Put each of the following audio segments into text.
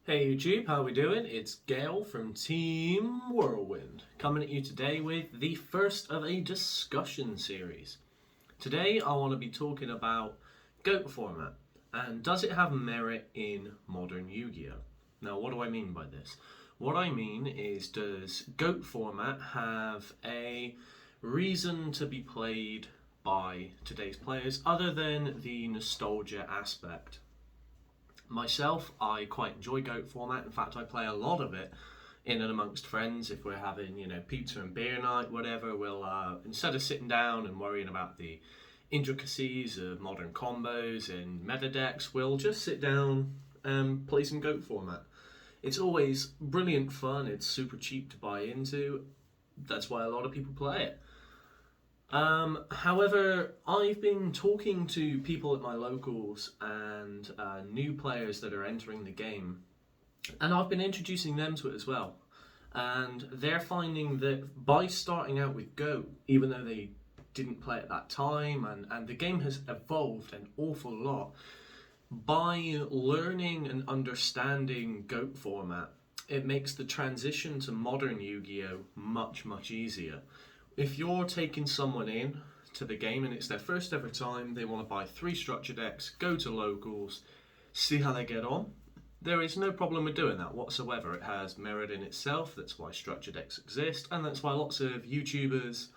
Hey YouTube, how we doing? It's Gail from Team Whirlwind, coming at you today with the first of a discussion series. Today I want to be talking about GOAT format, and does it have merit in modern Yu-Gi-Oh? Now what do I mean by this? What I mean is, does GOAT format have a reason to be played by today's players other than the nostalgia aspect? Myself, I quite enjoy GOAT format. In fact, I play a lot of it in and amongst friends. If we're having, pizza and beer night, whatever, we'll, instead of sitting down and worrying about the intricacies of modern combos and meta decks, we'll just sit down and play some GOAT format. It's always brilliant fun. It's super cheap to buy into. That's why a lot of people play it. However, I've been talking to people at my locals and new players that are entering the game, and I've been introducing them to it as well. And they're finding that by starting out with GOAT, even though they didn't play at that time, and the game has evolved an awful lot, by learning and understanding GOAT format, it makes the transition to modern Yu-Gi-Oh! Much, much easier. If you're taking someone in to the game and it's their first ever time, they want to buy 3 structure decks, go to locals, see how they get on, there is no problem with doing that whatsoever. It has merit in itself. That's why structure decks exist, and that's why lots of YouTubers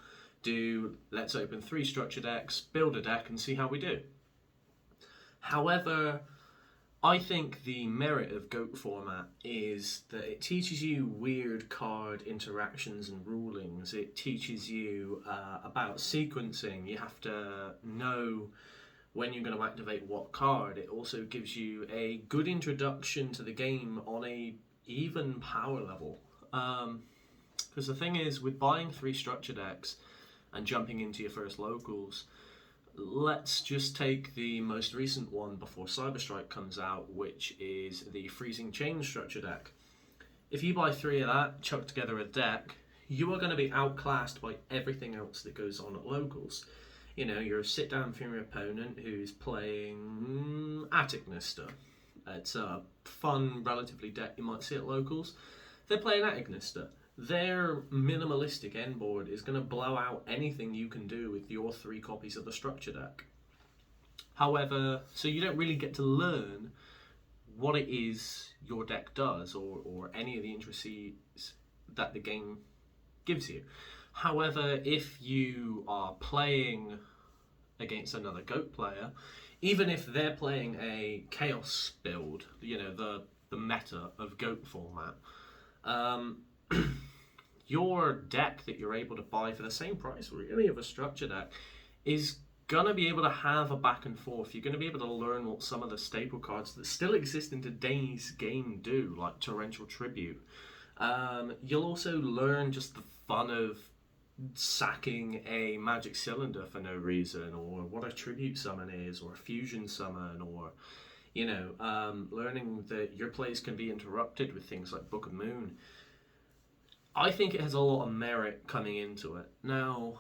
do let's open 3 structure decks, build a deck and see how we do. However, I think the merit of GOAT format is that it teaches you weird card interactions and rulings. It teaches you about sequencing. You have to know when you're going to activate what card. It also gives you a good introduction to the game on a even power level. Because the thing is, with buying 3 structure decks and jumping into your first locals, let's just take the most recent one before Cyberstrike comes out, which is the Freezing Chain structure deck. If you buy 3 of that, chuck together a deck, you are going to be outclassed by everything else that goes on at locals. You're a sit-down from your opponent who's playing Attic Nista. It's a fun, relatively deck you might see at locals. They're playing Attic Nista. Their minimalistic end board is going to blow out anything you can do with your 3 copies of the structure deck. However, so you don't really get to learn what it is your deck does or any of the intricacies that the game gives you. However, if you are playing against another GOAT player, even if they're playing a Chaos build, the meta of GOAT format, your deck that you're able to buy for the same price really of a structure deck is going to be able to have a back and forth. You're going to be able to learn what some of the staple cards that still exist in today's game do, like Torrential Tribute. You'll also learn just the fun of sacking a magic cylinder for no reason, or what a tribute summon is, or a fusion summon, or learning that your plays can be interrupted with things like Book of Moon. I think it has a lot of merit coming into it. Now,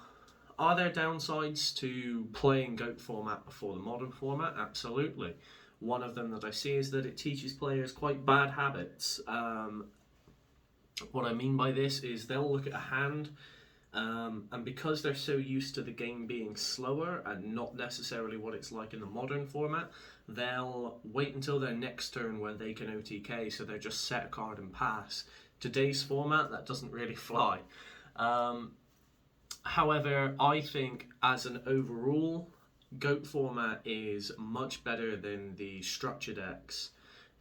are there downsides to playing GOAT format before the modern format? Absolutely. One of them that I see is that it teaches players quite bad habits. What I mean by this is they'll look at a hand, and because they're so used to the game being slower and not necessarily what it's like in the modern format, they'll wait until their next turn where they can OTK, so they just set a card and pass. Today's format, that doesn't really fly. However, I think as an overall, GOAT format is much better than the structure decks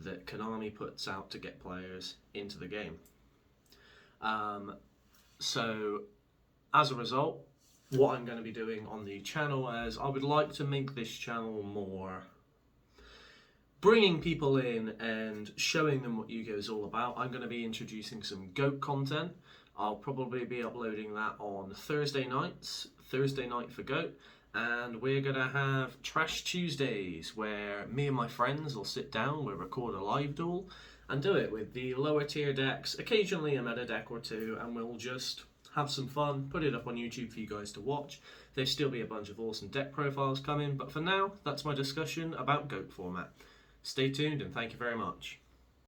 that Konami puts out to get players into the game. So as a result, what I'm going to be doing on the channel is I would like to make this channel more bringing people in and showing them what Yu-Gi-Oh! Is all about. I'm going to be introducing some GOAT content. I'll probably be uploading that on Thursday nights, Thursday night for GOAT, and we're going to have Trash Tuesdays where me and my friends will sit down, we'll record a live duel, and do it with the lower tier decks, occasionally a meta deck or 2, and we'll just have some fun, put it up on YouTube for you guys to watch. There'll still be a bunch of awesome deck profiles coming, but for now, that's my discussion about GOAT format. Stay tuned and thank you very much.